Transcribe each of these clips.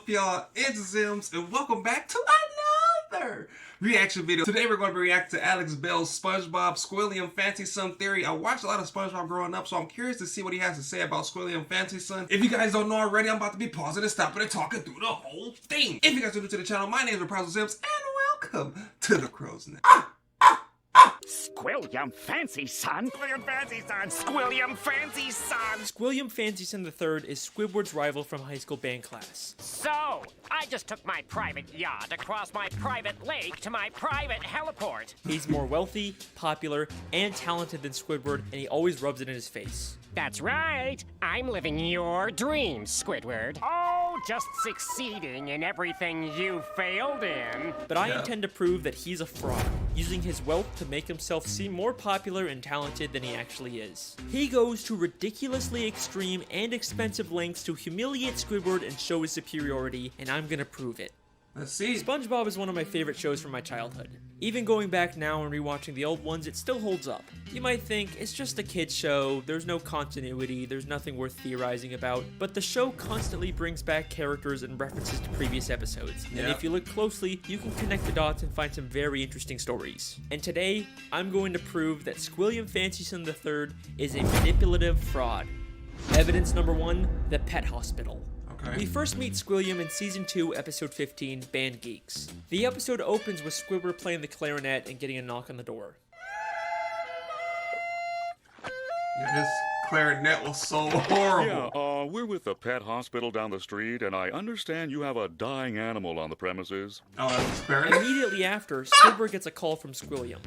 up, y'all? It's Zims, and welcome back to another reaction video. Today we're going to be reacting to Alex Bell's SpongeBob Squilliam Fancy Son theory. I watched a lot of SpongeBob growing up, so I'm curious to see what he has to say about Squilliam Fancy Son. If you guys don't know already, I'm about to be pausing and stopping and talking through the whole thing. If you guys are new to the channel, my name is Reprisal Zims, and welcome to the Crow's Nest. Squilliam Fancy Son! Squilliam Fancy Son! Squilliam Fancy Son! Squilliam Fancy Son III is Squidward's rival from high school band class. So, I just took my private yacht across my private lake to my private heliport. He's more wealthy, popular, and talented than Squidward, and he always rubs it in his face. That's right. I'm living your dreams, Squidward. Oh, just succeeding in everything you failed in. But I intend to prove that he's a fraud, using his wealth to make himself seem more popular and talented than he actually is. He goes to ridiculously extreme and expensive lengths to humiliate Squidward and show his superiority, and I'm gonna prove it. Let's see. SpongeBob is one of my favorite shows from my childhood. Even going back now and rewatching the old ones, it still holds up. You might think, it's just a kid's show, there's no continuity, there's nothing worth theorizing about, but the show constantly brings back characters and references to previous episodes. And if you look closely, you can connect the dots and find some very interesting stories. And today, I'm going to prove that Squilliam Fancy Son III is a manipulative fraud. Evidence number 1, the pet hospital. We first meet Squilliam in Season 2, Episode 15, Band Geeks. The episode opens with Squidward playing the clarinet and getting a knock on the door. Yeah, this clarinet was so horrible. Yeah, we're with the pet hospital down the street, and I understand you have a dying animal on the premises. Oh, that's fair. Immediately after, Squidward gets a call from Squilliam.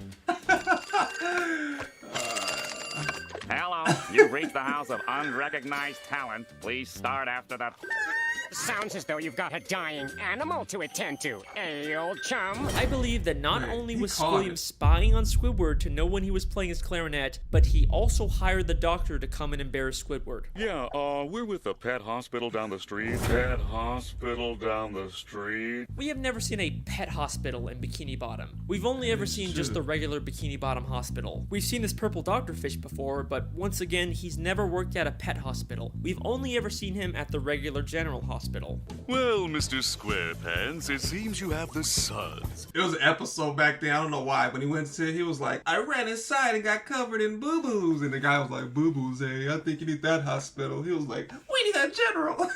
Hello, you've reached the house of unrecognized talent. Please start after the... Sounds as though you've got a dying animal to attend to, eh, old chum? I believe that not only was called Squilliam it. spying on Squidward to know when he was playing his clarinet, but he also hired the doctor to come and embarrass Squidward. Yeah, we're with the pet hospital down the street. Pet hospital down the street. We have never seen a pet hospital in Bikini Bottom. We've only ever seen just the regular Bikini Bottom hospital. We've seen this purple doctor fish before, but once again, he's never worked at a pet hospital. We've only ever seen him at the regular general hospital. Well, Mr. SquarePants, it seems you have the suds. It was an episode back then, I don't know why. When he went to, he was like, I ran inside and got covered in boo-boos. And the guy was like, boo-boos, hey, I think you need that hospital. He was like, we need that general.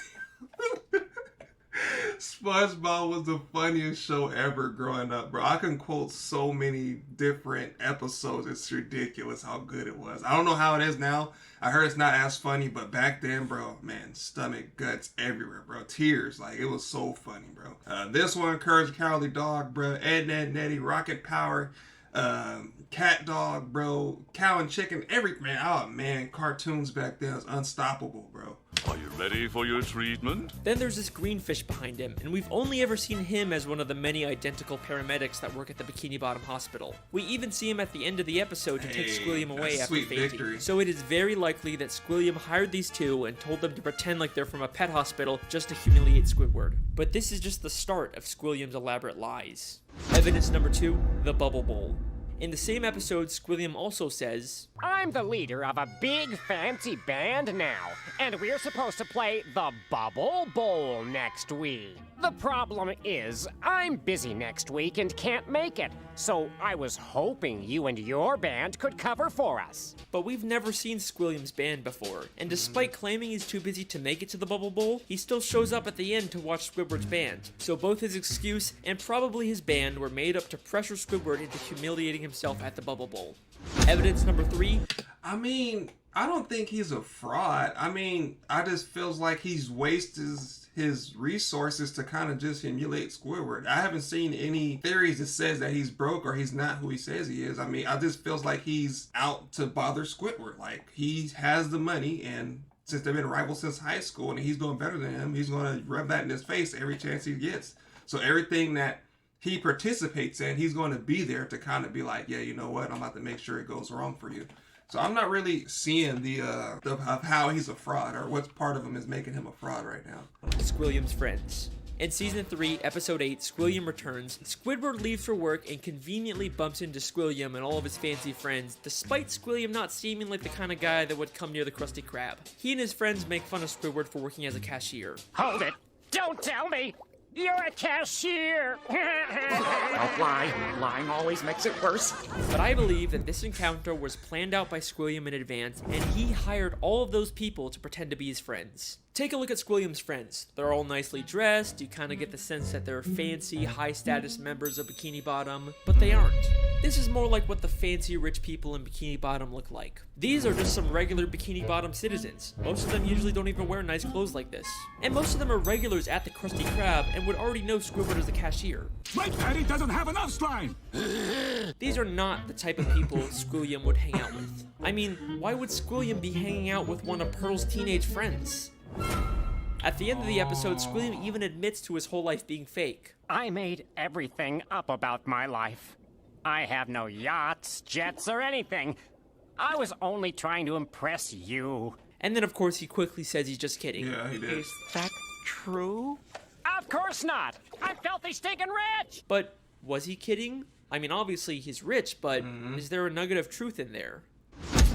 SpongeBob was the funniest show ever growing up, bro. I can quote so many different episodes. It's ridiculous how good it was. I don't know how it is now. I heard it's not as funny, but back then, bro, man, stomach, guts everywhere, bro. Tears, like, it was so funny, bro. This one, Courage Cowardly Dog, bro. Ed, Ned, Nettie, Rocket Power, Cat Dog, bro. Cow and Chicken, man. Oh, man, cartoons back then was unstoppable, bro. Are you ready for your treatment? Then there's this green fish behind him, and we've only ever seen him as one of the many identical paramedics that work at the Bikini Bottom Hospital. We even see him at the end of the episode to take Squilliam away after sweet fainting. victory. So it is very likely that Squilliam hired these two and told them to pretend like they're from a pet hospital just to humiliate Squidward. But this is just the start of Squilliam's elaborate lies. Evidence number 2, the Bubble Bowl. In the same episode, Squilliam also says, I'm the leader of a big fancy band now, and we're supposed to play the Bubble Bowl next week. The problem is, I'm busy next week and can't make it, so I was hoping you and your band could cover for us. but we've never seen Squilliam's band before, and despite claiming he's too busy to make it to the Bubble Bowl, he still shows up at the end to watch Squidward's band. So both his excuse and probably his band were made up to pressure Squidward into humiliating himself at the Bubble Bowl. Evidence number 3, I mean, I don't think he's a fraud. I mean, I just feels like he's wasted his resources to kind of just humiliate Squidward. I haven't seen any theories that says that he's broke or he's not who he says he is. I mean, I just feels like he's out to bother Squidward. Like, he has the money, and since they've been rivals since high school and he's doing better than him, he's going to rub that in his face every chance he gets. So everything that he participates in, he's going to be there to kind of be like, yeah, you know what, I'm about to make sure it goes wrong for you. So I'm not really seeing the of how he's a fraud or what part of him is making him a fraud right now. Squilliam's friends. In Season 3, Episode 8, Squilliam returns. Squidward leaves for work and conveniently bumps into Squilliam and all of his fancy friends, despite Squilliam not seeming like the kind of guy that would come near the Krusty Krab. He and his friends make fun of Squidward for working as a cashier. Hold it! Don't tell me! You're a cashier! Don't lie. Lying always makes it worse. But I believe that this encounter was planned out by Squilliam in advance, and he hired all of those people to pretend to be his friends. Take a look at Squilliam's friends. They're all nicely dressed, you kind of get the sense that they're fancy, high-status members of Bikini Bottom, but they aren't. This is more like what the fancy rich people in Bikini Bottom look like. These are just some regular Bikini Bottom citizens. Most of them usually don't even wear nice clothes like this. And most of them are regulars at the Krusty Krab and would already know Squidward as the cashier. My daddy doesn't have enough slime! These are not the type of people Squilliam would hang out with. I mean, why would Squilliam be hanging out with one of Pearl's teenage friends? At the end of the episode, Squilliam even admits to his whole life being fake. I made everything up about my life. I have no yachts, jets, or anything. I was only trying to impress you. And then, of course, he quickly says he's just kidding. Yeah, he did. Is that true? Of course not! I'm filthy stinking rich! But was he kidding? I mean, obviously he's rich, but is there a nugget of truth in there?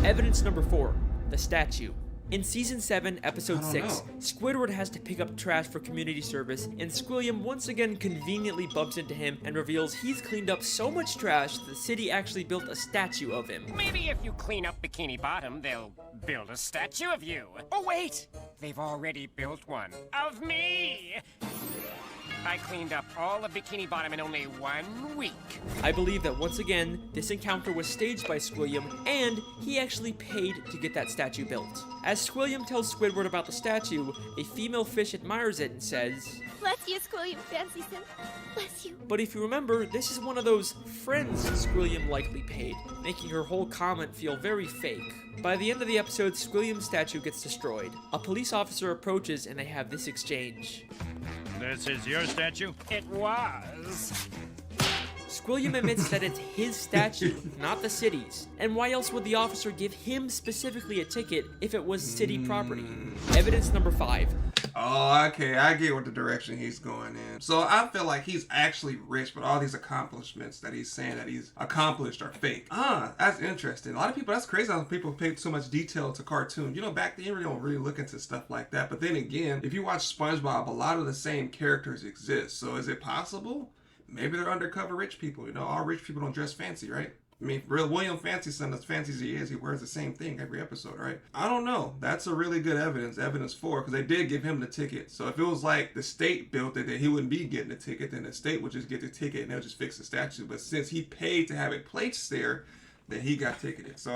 Evidence number 4, the statue. In Season 7, Episode 6, Squidward has to pick up trash for community service, and Squilliam once again conveniently bumps into him and reveals he's cleaned up so much trash that the city actually built a statue of him. Maybe if you clean up Bikini Bottom, they'll build a statue of you. Oh, wait! They've already built one. Of me! I cleaned up all of Bikini Bottom in only 1 week. I believe that once again, this encounter was staged by Squilliam, and he actually paid to get that statue built. As Squilliam tells Squidward about the statue, a female fish admires it and says, Bless you, Squilliam Fancyson. Bless you. but if you remember, this is one of those friends Squilliam likely paid, making her whole comment feel very fake. By the end of the episode, Squilliam's statue gets destroyed. A police officer approaches and they have this exchange. This is your statue? It was. Squilliam admits that it's his statue, not the city's. And why else would the officer give him specifically a ticket if it was city property? Evidence number 5. Oh, okay, I get what the direction he's going in. So I feel like he's actually rich, but all these accomplishments that he's saying that he's accomplished are fake. That's interesting. A lot of people, that's crazy how people pay so much detail to cartoons. You know, back then you don't really look into stuff like that. But then again, if you watch SpongeBob, a lot of the same characters exist. So is it possible? Maybe they're undercover rich people. You know, all rich people don't dress fancy, right? I mean, real William Fancyson, as fancy as he is, he wears the same thing every episode, right? I don't know. That's a really good evidence 4, because they did give him the ticket. So if it was like the state built it, then he wouldn't be getting the ticket. Then the state would just get the ticket and they'll just fix the statue. But since he paid to have it placed there, then he got ticketed. So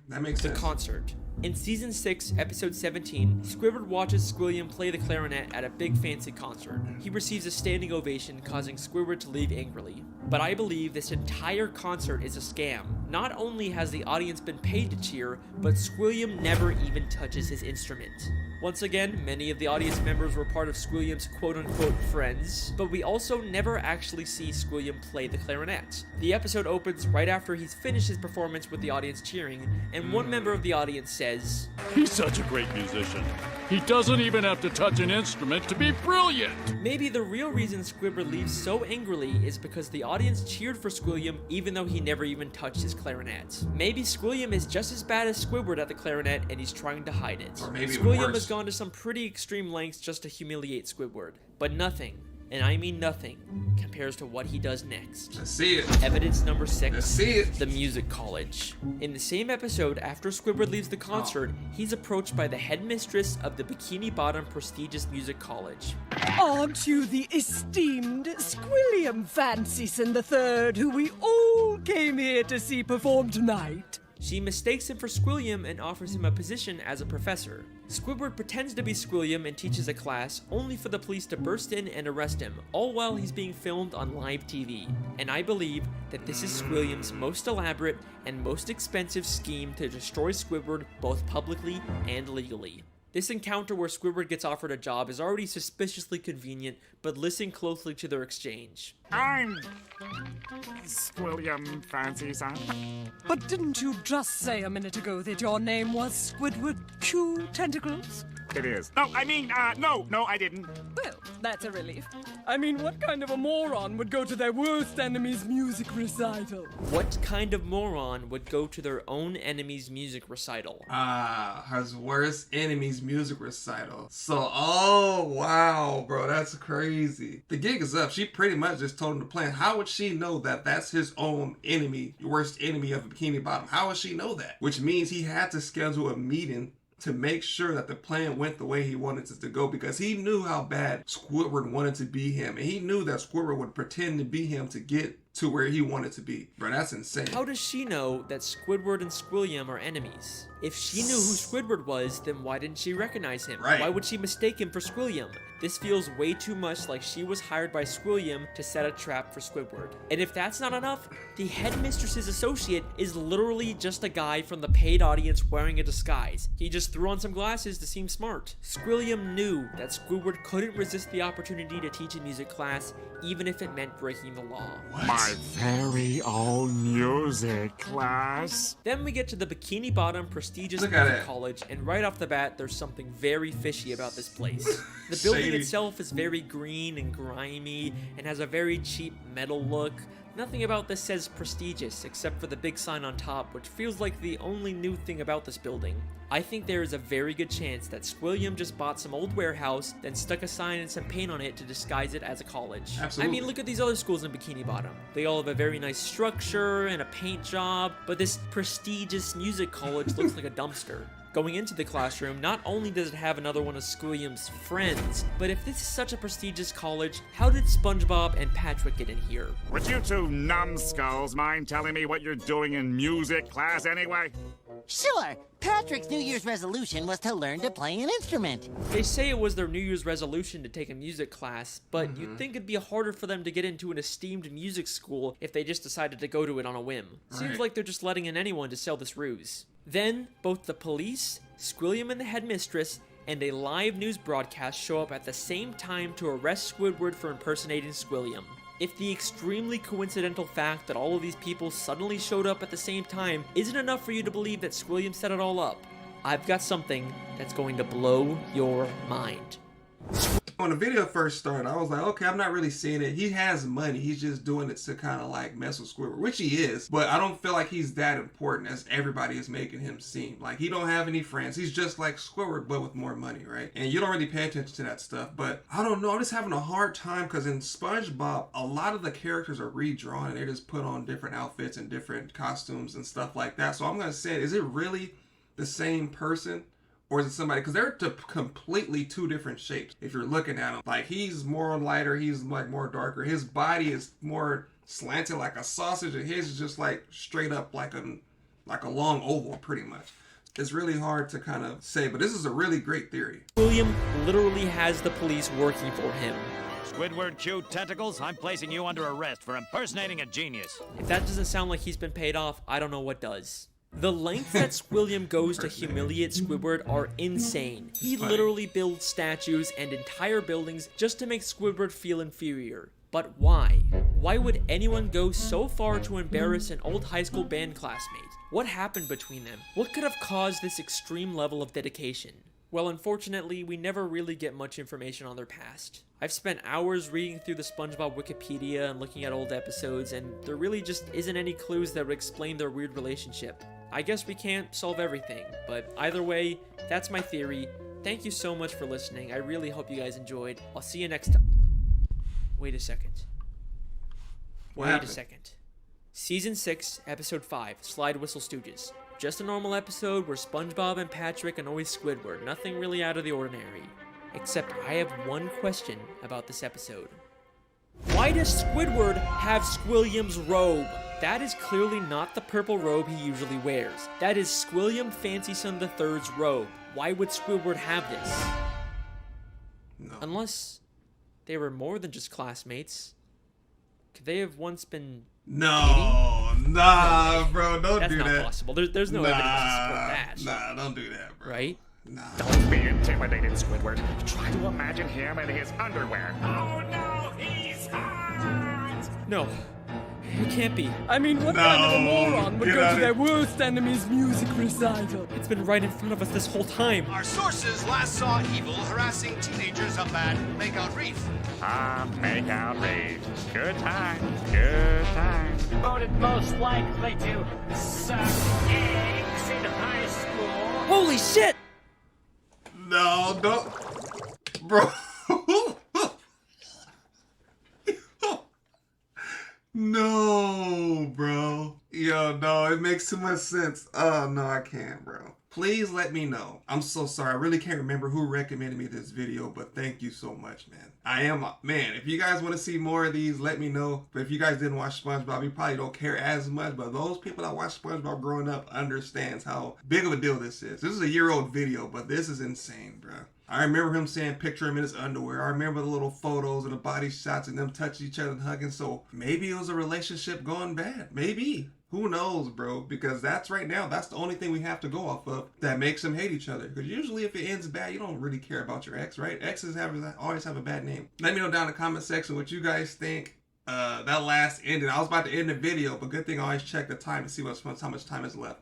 that makes sense. The concert. In Season 6, Episode 17, Squidward watches Squilliam play the clarinet at a big fancy concert. He receives a standing ovation, causing Squidward to leave angrily. But I believe this entire concert is a scam. Not only has the audience been paid to cheer, but Squilliam never even touches his instrument. Once again, many of the audience members were part of Squilliam's quote-unquote friends, but we also never actually see Squilliam play the clarinet. The episode opens right after he's finished his performance with the audience cheering, and one member of the audience says, He's such a great musician. He doesn't even have to touch an instrument to be brilliant. maybe the real reason Squidward leaves so angrily is because the audience cheered for Squilliam even though he never even touched his clarinet. Maybe Squilliam is just as bad as Squidward at the clarinet and he's trying to hide it. Or maybe Squilliam worse. has gone to some pretty extreme lengths just to humiliate Squidward. But nothing, and I mean nothing, compares to what he does next. Let's see it. Evidence number 6. Let's see it. The Music College. In the same episode, after Squidward leaves the concert, he's approached by the headmistress of the Bikini Bottom prestigious music college. Aren't you the esteemed Squilliam Fancyson III, who we all came here to see perform tonight? She mistakes him for Squilliam and offers him a position as a professor. Squidward pretends to be Squilliam and teaches a class, only for the police to burst in and arrest him, all while he's being filmed on live TV. And I believe that this is Squilliam's most elaborate and most expensive scheme to destroy Squidward both publicly and legally. This encounter where Squidward gets offered a job is already suspiciously convenient, but listen closely to their exchange. I'm Squilliam Fancyson. But didn't you just say a minute ago that your name was Squidward Q Tentacles? It is. No, I mean, no, I didn't. Well, That's a relief. I mean, what kind of a moron would go to their worst enemy's music recital? What kind of moron would go to their own enemy's music recital? His worst enemy's music recital. So, oh, wow, bro, that's crazy. The gig is up. She pretty much just told him the plan. How would she know that that's his own enemy, worst enemy of Bikini Bottom? How would she know that? Which means he had to schedule a meeting to make sure that the plan went the way he wanted it to go, because he knew how bad Squidward wanted to be him, and he knew that Squidward would pretend to be him to get to where he wanted to be. Bro, that's insane. How does she know that Squidward and Squilliam are enemies? If she knew who Squidward was, then why didn't she recognize him? Right. Why would she mistake him for Squilliam? This feels way too much like she was hired by Squilliam to set a trap for Squidward. And if that's not enough, the headmistress's associate is literally just a guy from the paid audience wearing a disguise. He just threw on some glasses to seem smart. Squilliam knew that Squidward couldn't resist the opportunity to teach a music class, even if it meant breaking the law. My very own music class. Then we get to the Bikini Bottom prestigious Look at music it. college, and right off the bat, there's something very fishy about this place. The building Shady. itself is very green and grimy, and has a very cheap metal look. Nothing about this says prestigious, except for the big sign on top, which feels like the only new thing about this building. I think there is a very good chance that Squilliam just bought some old warehouse, then stuck a sign and some paint on it to disguise it as a college. Absolutely. I mean, look at these other schools in Bikini Bottom. They all have a very nice structure and a paint job, but this prestigious music college looks like a dumpster. Going into the classroom, not only does it have another one of Squilliam's friends, but if this is such a prestigious college, how did SpongeBob and Patrick get in here? Would you two numbskulls mind telling me what you're doing in music class anyway? Sure. Patrick's New Year's resolution was to learn to play an instrument. They say it was their New Year's resolution to take a music class, but you'd think it'd be harder for them to get into an esteemed music school if they just decided to go to it on a whim. Seems Right. like they're just letting in anyone to sell this ruse. Then, both the police, Squilliam and the headmistress, and a live news broadcast show up at the same time to arrest Squidward for impersonating Squilliam. If the extremely coincidental fact that all of these people suddenly showed up at the same time isn't enough for you to believe that Squilliam set it all up, I've got something that's going to blow your mind. When the video first started, I was like, okay, I'm not really seeing it. He has money. He's just doing it to kind of like mess with Squidward, which he is. But I don't feel like he's that important as everybody is making him seem. Like, he don't have any friends. He's just like Squidward, but with more money, right? And you don't really pay attention to that stuff. But I don't know. I'm just having a hard time because in SpongeBob, a lot of the characters are redrawn and they're just put on different outfits and different costumes and stuff like that. So I'm going to say, is it really the same person? Or is it somebody? Because they're completely two different shapes. If you're looking at him, like he's more lighter, he's like more darker. His body is more slanted like a sausage, and his is just like straight up like a long oval, pretty much. It's really hard to kind of say, but this is a really great theory. Squilliam literally has the police working for him. Squidward cute tentacles, I'm placing you under arrest for impersonating a genius. If that doesn't sound like he's been paid off, I don't know what does. The lengths that Squilliam goes to humiliate Squidward are insane. He literally builds statues and entire buildings just to make Squidward feel inferior. But why? Why would anyone go so far to embarrass an old high school band classmate? What happened between them? What could have caused this extreme level of dedication? Well, unfortunately, we never really get much information on their past. I've spent hours reading through the SpongeBob Wikipedia and looking at old episodes, and there really just isn't any clues that would explain their weird relationship. I guess we can't solve everything, but either way, that's my theory. Thank you so much for listening. I really hope you guys enjoyed. I'll see you next time. Wait a second. Wait a second. Season 6, Episode 5, Slide Whistle Stooges. Just a normal episode where SpongeBob and Patrick annoy Squidward. Nothing really out of the ordinary. Except I have one question about this episode. Why does Squidward have Squilliam's robe? That is clearly not the purple robe he usually wears. That is Squilliam Fancyson III's robe. Why would Squidward have this? No. Unless they were more than just classmates. Could they have once been No, nah, bro, don't That's do not that. possible. There's no evidence to support that. Nah, don't do that, bro. Right? Nah. Don't be intimidated, Squidward. Try to imagine him in his underwear. Oh no, he's hot! No. It can't be. I mean, what kind of a moron would get go out to of their worst enemy's music recital? It's been right in front of us this whole time. Our sources last saw Evil harassing teenagers up at Makeout Reef. Makeout Reef. Good time. Good time. Voted most likely to suck eggs in high school. Holy shit! No, don't. Bro. No, bro. Yo, no, it makes too much sense. Oh, no, I can't, bro. Please let me know. I'm so sorry. I really can't remember who recommended me this video, but thank you so much, man. Man, if you guys want to see more of these, let me know. But if you guys didn't watch SpongeBob, you probably don't care as much. But those people that watched SpongeBob growing up understands how big of a deal this is. This is a year-old video, but this is insane, bro. I remember him saying picture him in his underwear. I remember the little photos and the body shots and them touching each other and hugging. So maybe it was a relationship going bad. Maybe. Who knows, bro? Because that's right now, that's the only thing we have to go off of that makes them hate each other. Because usually if it ends bad, you don't really care about your ex, right? Exes always have a bad name. Let me know down in the comment section what you guys think. That last ending. I was about to end the video, but good thing I always check the time to see how much time is left.